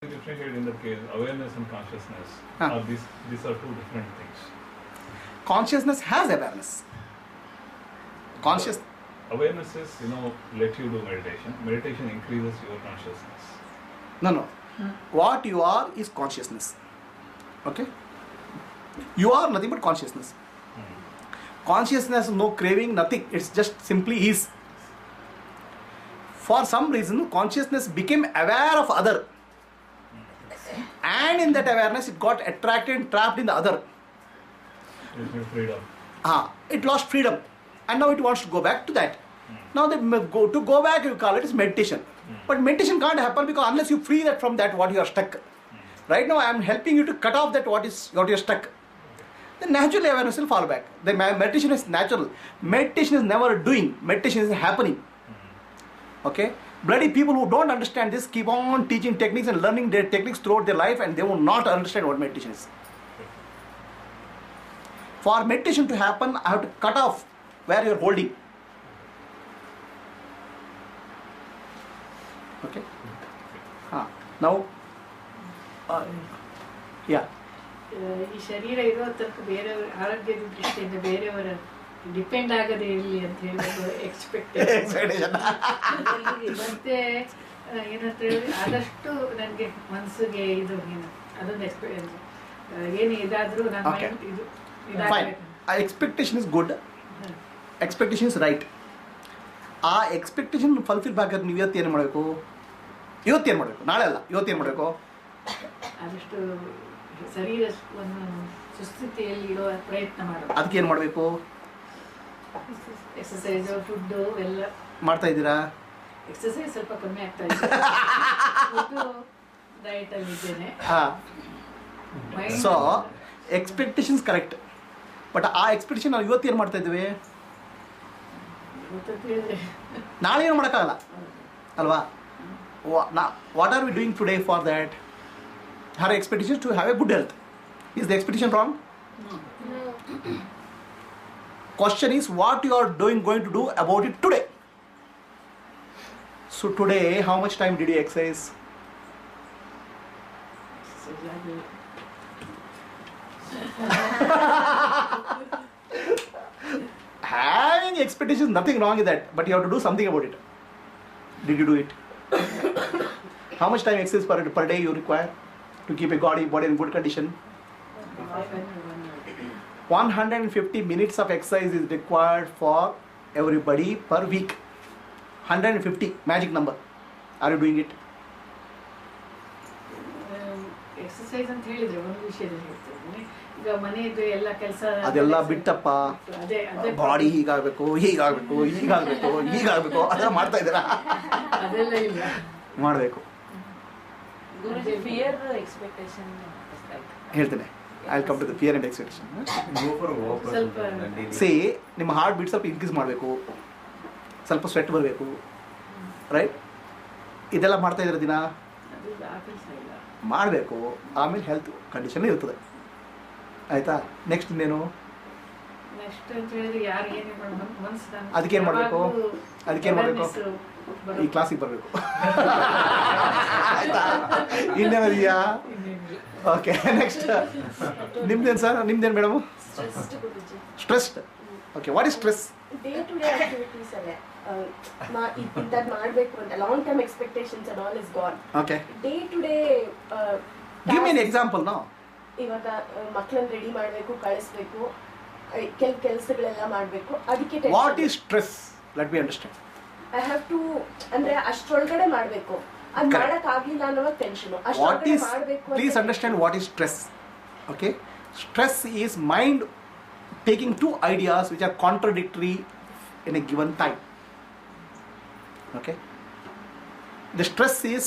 Differentiate in that case, awareness and consciousness. These are two different things. Consciousness has awareness. Awareness is, let you do meditation. Meditation increases your consciousness. No. What you are is consciousness. Okay? You are nothing but consciousness. Consciousness, no craving, nothing. It's just simply is. For some reason, consciousness became aware of other. And in that awareness, it got attracted and trapped in the other. It needs freedom. It lost freedom. And now it wants to go back to that. Now to go back, you call it is meditation. But meditation can't happen because unless you free that from that what you are stuck. Right now I am helping you to cut off that what you are stuck. Then naturally awareness will fall back. Then meditation is natural. Meditation is never doing. Meditation is happening. Okay? Bloody people who don't understand this keep on teaching techniques and learning their techniques throughout their life, and they will not understand what meditation is. For meditation to happen, I have to cut off where you are holding. Okay? Now, yeah. ಈ ಶರೀರ ಇರೋ ತನಕ ಬೇರೆಯವ್ರ ಆರೋಗ್ಯದ ದೃಷ್ಟಿಯಿಂದ ಬೇರೆಯವರ depend ಆಗದೇ ಇರಲಿ ಅಂತ ಹೇಳಿ ಎಕ್ಸ್ಪೆಕ್ಟೇಷನ್ ಮತ್ತೆ ಏನಂತ ಹೇಳಿ ಆದಷ್ಟು ನನಗೆ ಮನಸ್ಸಿಗೆ ಇದು ಅದೊಂದು ಏನು ಇದಾದ್ರೂ ನನ್ನ ಮೈಂಡ್ ಇದು expectation is good. Expectation is right. ಆ ಎಕ್ಸ್ಪೆಕ್ಟೇಷನ್ ಫುಲ್ಫಿಲ್ ಬೇಕಾದ್ರೆ ನೀವು ಇವತ್ತೇನು ಮಾಡಬೇಕು? ನಾಳೆ ಅಲ್ಲ, ಇವತ್ತೇನು ಮಾಡಬೇಕು? ಆದಷ್ಟು ಶರೀರವನ್ನು ಸುಸ್ಥಿತಿಯಲ್ಲಿ ಇಡೋ ಪ್ರಯತ್ನ ಮಾಡಬೇಕು. ಅದಕ್ಕೆ ಏನು ಮಾಡಬೇಕು? ಎಕ್ಸಸೈಸ್, ಫುಡ್ ಎಲ್ಲ ಮಾಡ್ತಾ ಇದ್ದೀರಾ? ಎಕ್ಸಸೈಸ್ ಸ್ವಲ್ಪ ಕಮ್ಮಿ ಆಗ್ತಾ ಇದೆ. ಡಯಟ್ ಅಲ್ಲಿ ಇದ್ದೇನೆ. So expectations correct. ಬಟ್ ಆ ಎಕ್ಸ್ಪೆಕ್ಟೇಷನ್ ನಾವು ಇವತ್ತು ಏನು ಮಾಡ್ತಾ ಇದ್ದೀವಿ? ನಾಳೆ ಏನು ಮಾಡೋಕ್ಕಾಗಲ್ಲ ಅಲ್ವಾ? What are we doing today for that? Her expectation to have a good health. Is the expectation wrong? No. Question is what you are going to do about it today. So today, how much time did you exercise? Having expectations, nothing wrong with that, but you have to do something about it. Did you do it? How much time exercise per day you require to keep a body in good condition? 150 minutes of exercise is required for everybody per week. 150 magic number. Are you doing it? Exercise ಅಂತ ಹೇಳಿದ್ರೆ ಒಂದು ವಿಷಯದಲ್ಲಿ ಹೇಳ್ತೀನಿ. ಈಗ ಮನೆಯದು ಎಲ್ಲ ಕೆಲಸ ಅದೆಲ್ಲ ಬಿಟ್ಟಪ್ಪ, body ಹೀಗಾಗಬೇಕು ಅದೆಲ್ಲ ಮಾಡ್ತಾ ಇದ್ದೀರಾ? ಅದೆಲ್ಲ ಇಲ್ಲ, ಮಾಡಬೇಕು. Guruji, fear expectation ಹೇಳ್ತೇನೆ. I will come to the fear and expectation. See ನಿಮ್ಮ ಹಾರ್ಟ್ ಬೀಟ್ ಸ್ವಲ್ಪ ಇನ್ಕ್ರೀಸ್ ಮಾಡಬೇಕು, ಸ್ವಲ್ಪ ಸ್ವೆಟ್ ಬರಬೇಕು, ರೈಟ್? ಇದೆಲ್ಲ ಮಾಡ್ತಾ ಇದ್ರೆ ದಿನ ಮಾಡಬೇಕು. ಆಮೇಲೆ ಹೆಲ್ತ್ ಕಂಡೀಷನ್ ಇರ್ತದೆ. ಆಯ್ತಾ? ನೆಕ್ಸ್ಟ್ ಇನ್ನೇನು? ಅದಕ್ಕೇನು ಮಾಡಬೇಕು? ಈ ಕ್ಲಾಸಿಗೆ ಬರಬೇಕು. ಆಯ್ತಾ? ಇನ್ನೇನಿದೆಯಾ? ಓಕೆ, ನೆಕ್ಸ್ಟ್ ನಿಮ್ದೇನು ಸರ್? ನಿಮ್ದೇನು madam? Stressed. Okay, what is stress? Day to day activities ಅಲ್ಲೇ ಇಂಥದ್ದು ಮಾಡಬೇಕು ಅಂತ long term expectations and all is gone. Okay, day to day give me an example. No, ಇವಾಗ ಮಕ್ಕಳನ್ನ ರೆಡಿ ಮಾಡಬೇಕು, ಕಳಿಸ್ಬೇಕು, ಕೆಲಸಗಳೆಲ್ಲ ಮಾಡಬೇಕು. ಅದಕ್ಕೆ what is stress? Let me understand. I have to ಅಂದ್ರೆ ಅಷ್ಟರೊಳಗಡೆ ಮಾಡಬೇಕು, ಅದು ಮಾಡೋಕ್ಕಾಗಲಿಲ್ಲ ಅನ್ನೋ tension. What is? Please understand what is stress. Okay, stress is mind taking two ideas which are contradictory in a given time. Okay, the stress is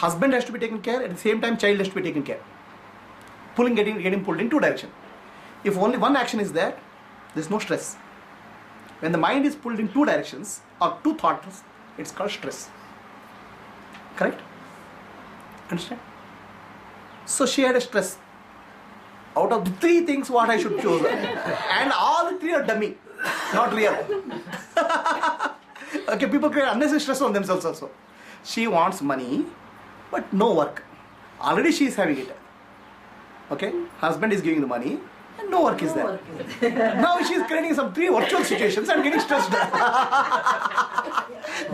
husband has to be taken care, at the same time child has to be taken care. Getting pulled in two direction. If only one action is there is no stress. When the mind is pulled in two directions or two thoughts, it's called stress. Correct? Understand? So she had a stress. Out of the three things what I should choose, and all the three are dummy, not real. Okay, people create unnecessary stress on themselves also. She wants money, but no work. Already she is having it. Okay, husband is giving the money and no work is No there. work is there. Now she is creating some 3 virtual situations and getting stressed.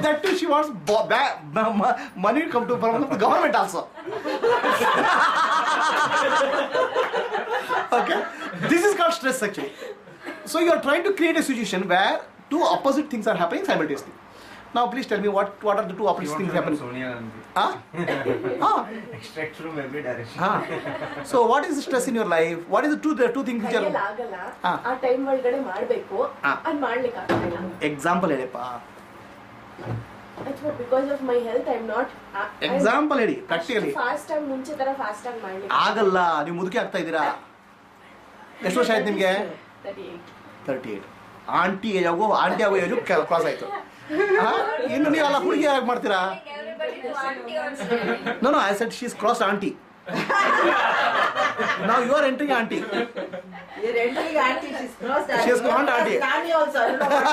That too, she wants money to come to from the government also. Okay, this is called stress actually. So you are trying to create a situation where 2 opposite things are happening simultaneously. Now please tell me what are the 2 opposite things happening? Sonia Gandhi. Ah? Extract from every direction. Ah. So what is the stress in your life? What is the two things which ಕೈಯಲ್ಲಿ are... ಆಗಲ್ಲ ಹಾ. ಆ time ಒಳಗಡೆ ಮಾಡ್ಬೇಕು ಹಾ. ಅದ್ ಮಾಡ್ಲಿಕ್ಕೆ ಆಗ್ತಿಲ್ಲ. Example ಹೇಳಪ್ಪ. That's what because of my health I'm not Example ಹೇಳಿ practically. ಫಾಸ್ಟ್ ಆಗಿ ಮುಂಚೆ ತರ ಫಾಸ್ಟ್ ಆಗಿ ಮಾಡ್ಲಿಕ್ಕೆ ಆಗಲ್ಲ, ನೀವು ಮುದುಕಿ ಆಗ್ತಾ ಇದ್ದೀರಾ. ಎಷ್ಟು ವರ್ಷ ಆಯ್ತು ನಿಮಗೆ? 38. ಆಂಟಿ ಆಗೋ ಏಜು ಕ್ರಾಸ್ ಆಯ್ತು. ಇನ್ನು ನೀವೆಲ್ಲ ಹುಡುಗಿ ಆಗಿ ಮಾಡ್ತೀರಾ? No, I said she's crossed auntie. Now you are entering auntie. You're entering auntie, she's crossed auntie. She has gone auntie. Nani also, I don't know what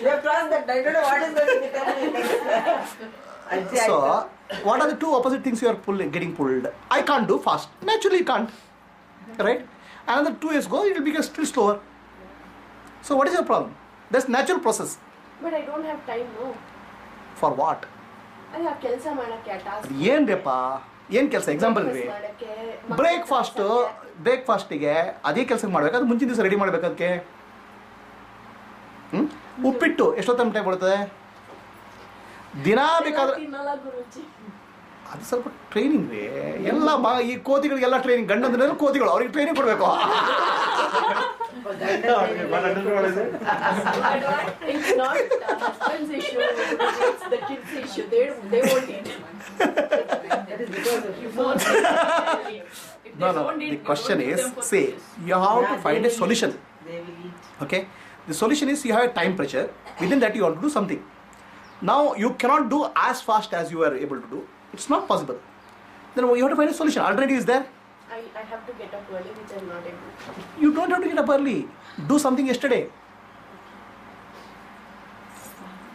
you have crossed that, I don't know what is going to be happening next. So, what are the 2 opposite things you are getting pulled? I can't do fast. Naturally you can't. Right? Another 2 years go, it will become still slower. So what is your problem? That's natural process. But I don't have time no For what? ಅದೇ ಆ ಕೆಲಸ ಮಾಡಕ್ಕೆ ಆ task ಏನ್ರಪ್ಪ ಏನು ಕೆಲಸ example ರೀ ಬ್ರೇಕ್ಫಾಸ್ಟಿಗೆ ಅದೇ ಕೆಲಸ ಮಾಡ್ಬೇಕು, ಅದು ಮುಂಚಿನ ದಿವಸ ರೆಡಿ ಮಾಡ್ಬೇಕು. ಅದಕ್ಕೆ ಉಪ್ಪಿಟ್ಟು ಎಷ್ಟೊತ್ತು ಟೈಮ್ ಕೊಡ್ತದೆ? ದಿನ ಬೇಕಾದ್ರೆ ತಿನ್ನಲ್ಲ ಗುರುಜಿ. ಅದು ಸ್ವಲ್ಪ ಟ್ರೈನಿಂಗ್ ರೀ. ಎಲ್ಲ ಈ ಕೋತಿಗಳಿಗೆಲ್ಲ ಟ್ರೈನಿಂಗ್, ಗಂಡಂದ್ರೆ ಕೋತಿಗಳು ಅವ್ರಿಗೆ ಟ್ರೈನಿಂಗ್ ಕೊಡಬೇಕು. It's not husband's issue, it's the kids' issue. They won't eat. That is because of you. No. The question is, say, you have to find a solution. They will eat. Okay? The solution is you have a time pressure. Within that you want to do something. Now you cannot do as fast as you are able to do. It's not possible. Then you have to find a solution. Alternative is there. I have to get up early, which I'm not able to. You don't have to get up early. Do something yesterday.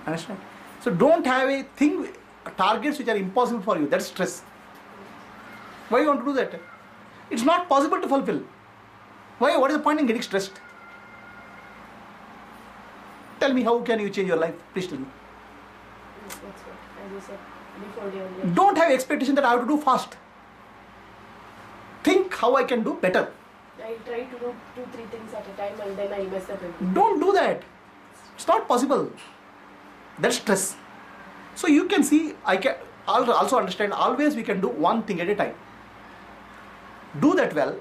Understand? So don't have a thing, targets which are impossible for you. That's stress. Why you want to do that? It's not possible to fulfill. Why? What is the point in getting stressed? Tell me, how can you change your life? Please tell me. That's what, as you said before the earlier. Don't have expectation that I have to do fast. Think how I can do better. I try to do 2-3 things at a time and then I mess up everything. Don't do that. It's not possible. That's stress. So you can see, I can also understand, always we can do one thing at a time. Do that well,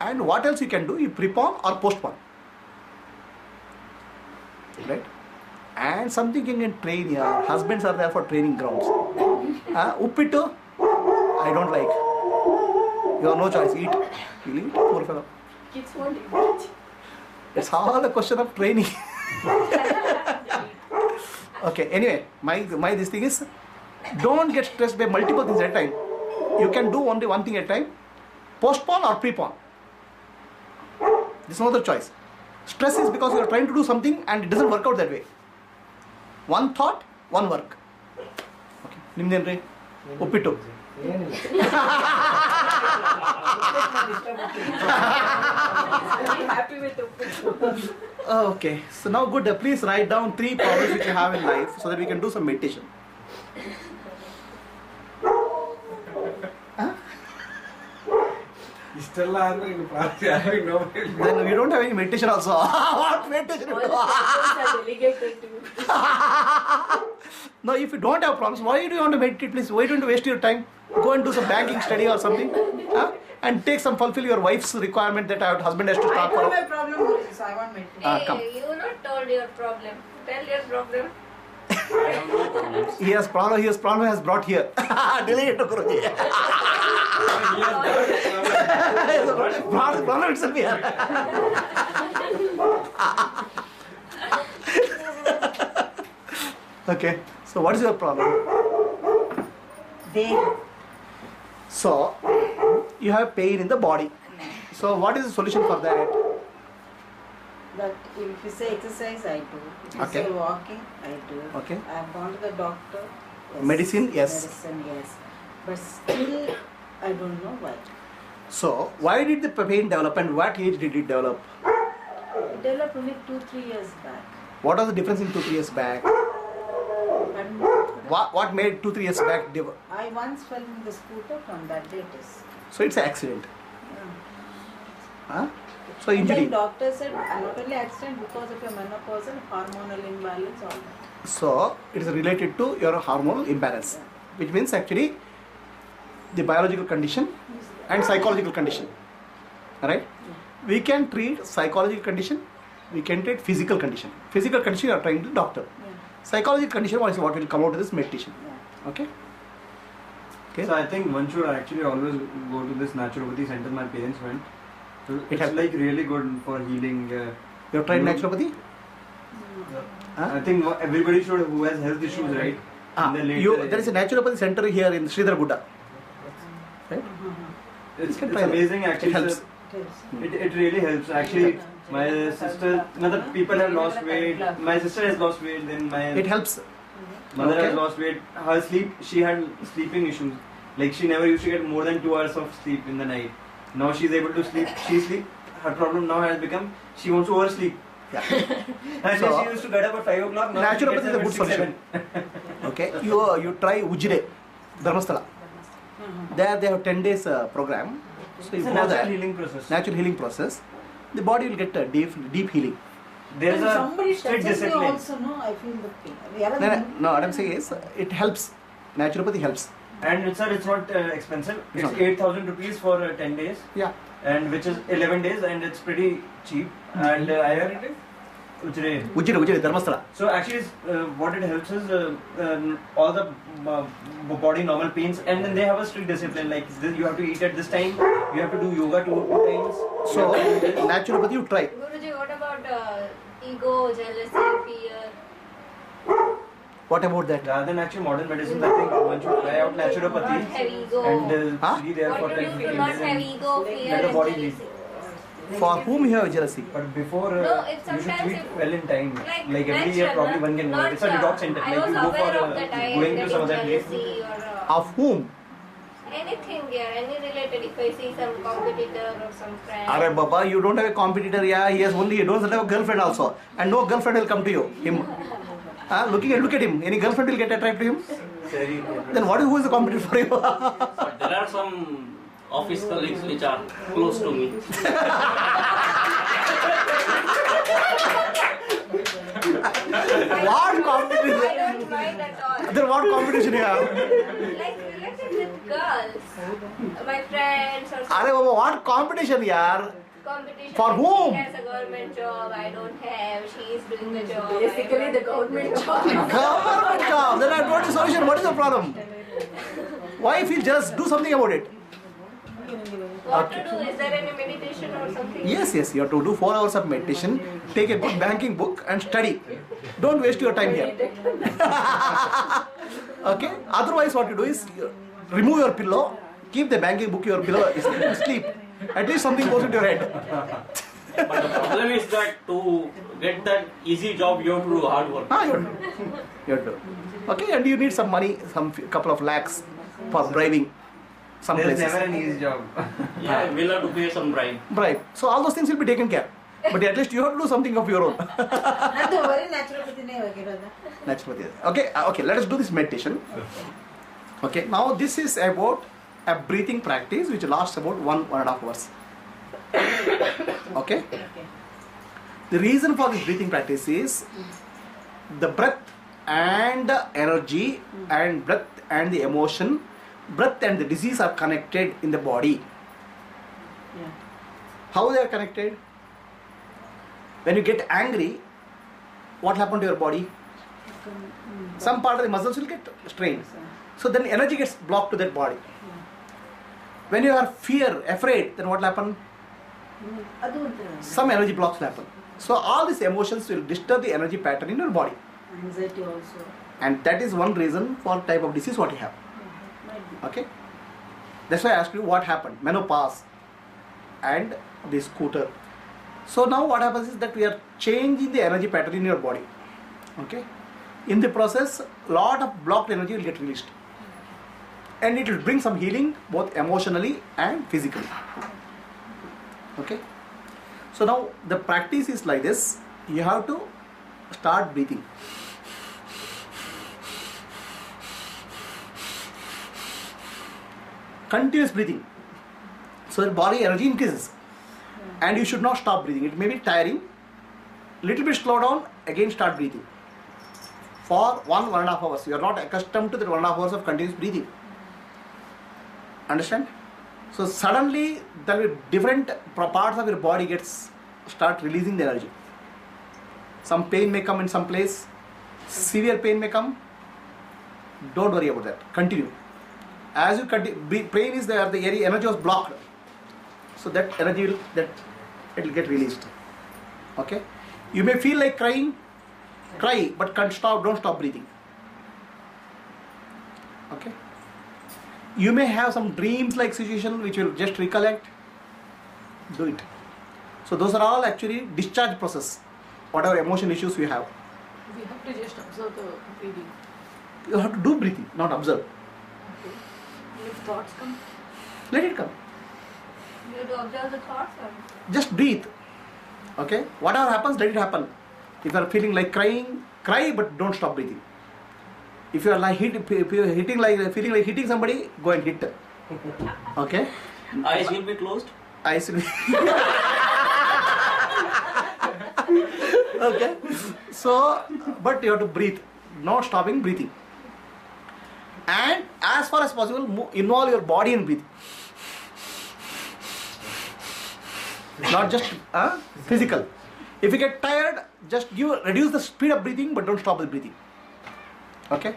and what else you can do, you prepone or postpone. Right? And something you can train here. Husbands are there for training grounds. Uppittu, I don't like. You have no choice. Eat. You eat. Poor fellow. Kids won't eat it. It's all a question of training. Okay. Anyway, my this thing is, don't get stressed by multiple things at a time. You can do only one thing at a time. Postpone or prepone. There's no other choice. Stress is because you are trying to do something and it doesn't work out that way. One thought, one work. Okay. Nimdendri? Uppittu. I'm happy with the Okay. So now good. Please write down 3 problems which you have in life so that we can do some meditation. ಇಷ್ಟೆಲ್ಲ ಆದ್ರೆ ಈಗ ಪ್ರಾರ್ಥನೆ ಯಾರಿಗೆ ನೋಡಿಲ್ಲ. Then we don't have any meditation also. What meditation? all the problems are delegated to you. No, if you don't have problems, why do you want to meditate, please? Why don't you waste your time? Go and do some banking study or something. And take some, fulfill your wife's requirement that our husband has to I start told for. my problem, Guruji, so I want meditation. Come. You not told your problem. Tell your problem. He has problem has brought here. Delay it to Guruji. Problem itself here. Okay. So what is your problem? They, So you have pain in the body. So what is the solution for that? that if you say exercise, I do. If you Okay. say walking, I do. Okay. I have gone to the doctor. Yes. Medicine, yes. Medicine, yes. But still, I don't know why. So why did the pain develop and what age did it develop? It developed only 2-3 years back. What was the difference in 2-3 years back? And What made 2-3 years back? I once fell in the scooter. From that day it is. So it's an accident. Yeah. Huh? So And injury. then doctor said not only accident, because of your menopausal hormonal imbalance, all that. So it is related to your hormonal imbalance, which means actually the biological condition and psychological condition. Alright? We can treat psychological condition, we can treat physical condition. Physical condition you are trying to doctor. Yeah. Psychological condition is what will come out of this meditation. Yeah. Okay? Okay? So I think one should actually always go to this naturopathy center my parents went. So it's helps. like really good for healing. You have tried you know, naturopathy? Huh? I think everybody should who has health issues, right? Ah, In the later there is a naturopathy center here in Sridhar Gudda. Right? It's can try that. amazing actually. It helps. sir. It helps. It really helps. Actually, my sister, other people have lost weight. My sister has lost weight. Then my It helps. mother Okay. has lost weight. Her sleep, she had sleeping issues. Like she never used to get more than 2 hours of sleep in the night. Now she's able to sleep. She sleep. Her problem now has become she wants to oversleep. Yeah. And So, she used to get up at 5 o'clock. Now she naturopathy gets is a up good at 6, solution. 7. Okay. You try Ujire, Dharmasthala. There they have 10 days program. So you It's a go natural there. healing process. Natural healing process. The body will get a deep healing. There's When a somebody strict touches me discipline. also, no, I feel the pain. No, what I'm saying is it helps. Naturopathy helps. And sir, it's not expensive. It's It's not. 8,000 rupees for 10 days. Yeah. And which is 11 days and it's pretty cheap. And I heard it is Ujjain. Ujire, Dharmasthala. So actually, what it helps is all the body normal pains, and then they have a strict discipline. Like this, you have to eat at this time. You have to do yoga two times. So naturopathy you try. Guruji, what about ego, jealousy, fear? What about that? Rather than actually modern medicine, I think one should try out Not have naturopathy ego. and Huh? be there for What to 10 do 15 to not days. have and ego, fear, let the and body jealousy? For whom you have jealousy? But before, No, it's you should sometimes treat if- well in time. Like every year, natural, probably one can go. not, It's a detox center. I Like was you go for aware of that I am going to some getting other place. jealousy or Of whom? anything, yeah, any related. If I see some competitor or some friend. Are Baba, you don't have a competitor, yeah. He has only, he doesn't have a girlfriend also. And no girlfriend will come to you. Him. Look at him. Any girlfriend will get attracted to him? Then who is the competitor for you? But there are some office colleagues which are close to me. What competition? I don't mind at all. Then what competition you have? Like related with girls, my friends or Are some Baba, what competition, yaar? competition. For like whom? She has a government job, I don't have. She is doing the job. Basically, the government job. Government job. Then I told you solution. What is the problem? Why you feel jealous? Do something about it. What to do? Is there any meditation or something? Yes, you have to do 4 hours of meditation. Take a good banking book and study. Don't waste your time here. Okay? Otherwise, what you do is remove your pillow, keep the banking book your pillow, sleep. At least something goes into your head. But the problem is that to get that easy job, you have to do hard work. You have to. Okay, and you need some money, couple of lakhs for bribing some There's places. never an easy job. Yeah, we'll have to pay some bribe. Bribe. So all those things will be taken care. But at least you have to do something of your own. ಅದು ಬರೀ ನ್ಯಾಚುರೋಪತಿನೇ ಹೋಗಿರೋದು. Naturally. Okay, let us do this meditation. Okay, now this is about a breathing practice which lasts about 1.5 hours. Okay? The reason for this breathing practice is the breath and the energy and breath and the emotion, breath and the disease are connected in the body. Yeah. How they are connected? When you get angry, what happened to your body? Some part of the muscles will get strained. So then energy gets blocked to that body. When you are afraid, then what will happen? ಅದು ಒಂಥರ Some energy blocks will happen. So all these emotions will disturb the energy pattern in your body. anxiety also. And that is one reason for type of disease what you have. Might be. Okay? That's why I asked you what happened. Menopause and the scooter. So now what happens is that we are changing the energy pattern in your body. Okay? In the process, lot of blocked energy will get released. and it will bring some healing both emotionally and physically. Okay, so now the practice is like this. You have to start breathing. Continuous breathing, so the body energy increases, and you should not stop breathing. It may be tiring, little bit slow down, again start breathing for 1.5 hours. You are not accustomed to the 1.5 hours of continuous breathing. Understand? So suddenly there will be different parts of your body start releasing the energy. Some pain may come in some place, severe pain may come. Don't worry about that. Continue. As you continue, pain is there, the area energy was blocked, so that energy it will get released. Okay. You may feel like crying, cry, but don't stop breathing. Okay. You may have some dreams like situation which will just recollect, do it. So those are all actually discharge process, whatever emotion issues you have. We have to just observe the breathing. You have to do breathing, not observe. Okay. If thoughts come, Let it come. You have to observe the thoughts or Just breathe. Okay. Whatever happens, let it happen. If you are feeling like crying, cry, but don't stop breathing. If you are like feeling like hitting somebody, go and hit. Okay. Eyes will be closed. Eyes will okay. So, but you have to breathe, not stopping breathing. And as far as possible, involve your body in breathing. Not just physical. If you get tired, just reduce the speed of breathing, but don't stop the breathing. Okay.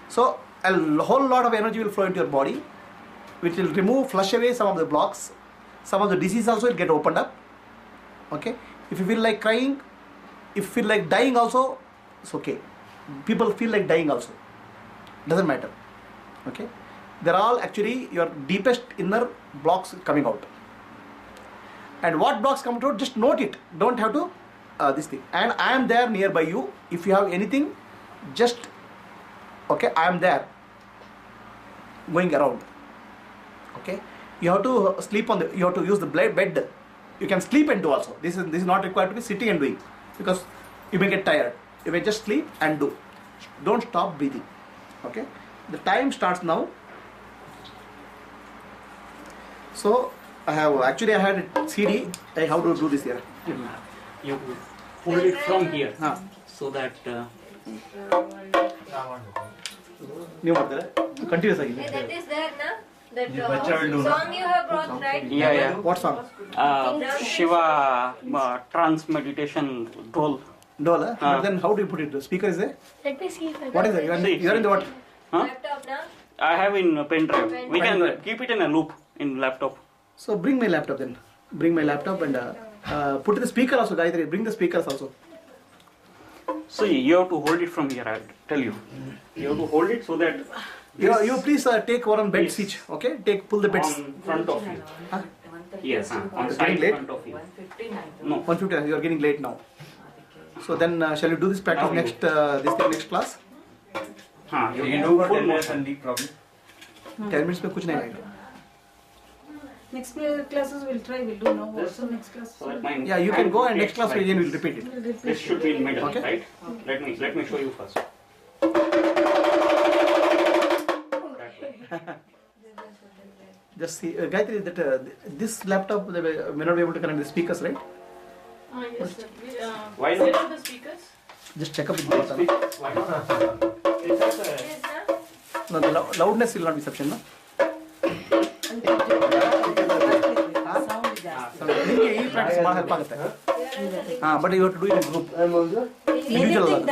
So a whole lot of energy will flow into your body, which will flush away some of the blocks. Some of the disease also will get opened up. Okay. If you feel like crying, if you feel like dying also, it's okay. People feel like dying also. Doesn't matter. Okay. They're all actually your deepest inner blocks coming out. And what blocks come out, just note it. Don't have to this thing. And I am there nearby you. If you have anything, just okay, I am there. Going around. Okay. You have to sleep you have to use the bed. You can sleep and do also. This is not required to be sitting and doing, because you may get tired. You may just sleep and do. Don't stop breathing. Okay. The time starts now. So I had a CD. How to do this here? You hold it from here so that. Continuous. Hey, that is there, na? That Bacha will do. song you have brought, right? Yeah. What song? Shiva trance meditation dhol. Dole. But then how do you put it? The speaker is there? Let me see if I What is it? You are in the what? Huh? Laptop, na? I have in a pen drive. We Pen can drive. keep it in a loop in laptop. So bring my laptop then. Bring my laptop and put the speaker also, Gayatri. Bring the speakers also. See, you have to hold it from here. I'll tell you. You have to hold it so that You please take one bed Yes. seat. Okay. Pull the beds. on front of you. Huh? Yes, on It's side getting late. front of you. 159. No. 150. You are getting late now. So then shall we do this practice Now you- next class? You can do for 10 minutes and the problem. 10 minutes में कुछ नहीं आएगा. next classes we'll try. We'll do now. Also next class. So that mine. Yeah, you can go and next class again we'll repeat it. This should be in middle, Okay. right? Let me show you first. Just see, Gayatri, that this laptop they may not be able to connect the speakers, right? Yes, sir. Why Set not? up the speakers. Just check up with the Why not? It's just a- Yes, na? No, the loudness will not be sufficient, no? ನಿಮಗೆ ಈ practice ಭಾಳ help ಆಗುತ್ತೆ. But you have to do in group. Individual ಅಲ್ಲ.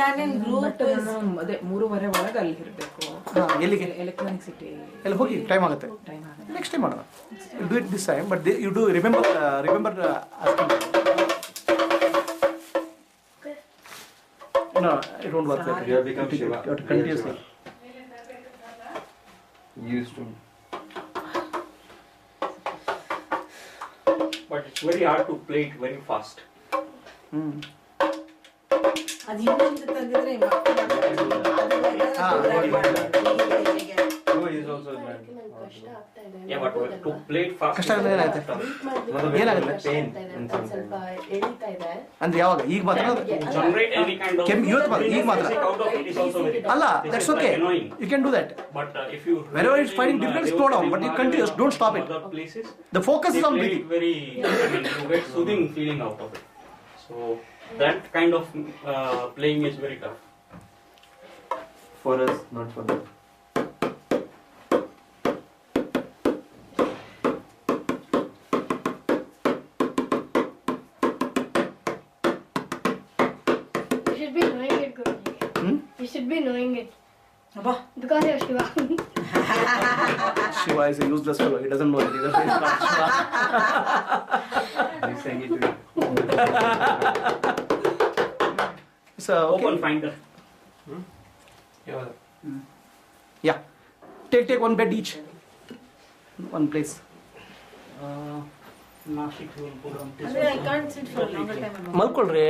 ಅದೇ 3:30 ಒಳಗೆ ಅಲ್ಲಿ ಇರಬೇಕು. ಎಲ್ಲಿಗೆ? ಎಲೆಕ್ಟ್ರಾನಿಕ್ ಸಿಟಿ ಎಲ್ಲ ಹೋಗಿ ಟೈಮ್ ಆಗುತ್ತೆ. ಟೈಮ್ ಆಗುತ್ತೆ. ನೆಕ್ಸ್ಟ್ ಟೈಮ್ ಮಾಡೋಣ. Do it this time, but you do remember asking. No, it won't work. You have become Shiva. You have to continuously. Used to. But it's very hard to play it very fast. ಅದು ಇನ್ನೊಂದು ತಂದಿದ್ರೆ No, he is also bad. ಕಷ್ಟ ಆಗ್ತಾ ಇದೆ Yeah, but to play it fast. ಕಷ್ಟ ಅಂದ್ರೆ ಏನಾಗುತ್ತೆ? ಏನಾಗುತ್ತೆ? Pain ಅಂತ ಸ್ವಲ್ಪ ಎಳಿತಾ ಇದೆ ಅಂದ್ರೆ ಯಾವಾಗ ಈಗ ಮಾತ್ರ Generate any kind of. ಇವತ್ತು ಮಾತ್ರ, ಈಗ ಮಾತ್ರ. Out of it is also very. ಅಲ್ಲ, This that's is like okay. annoying. You can do that. But if you. Wherever it's finding difficult, slow down, but you continue, don't stop it. Other places. The focus is They on play breathing. it very. I mean, you get soothing feeling out of it. So that kind of playing is very tough. For us, not for them. You should be knowing it, Guruji. You should be knowing it. ಅಬ್ಬಾ Because you're Shiva. Shiva is a useless fellow. He doesn't know anything. That's why he's not Shiva. He's saying it to you. So, okay. Open finder. Yeah. Take one bed each. One place. Nashik will put on this ಅಂದ್ರೆ one. I can't sit for a longer time. ಮಲ್ಕೊಳ್ರಿ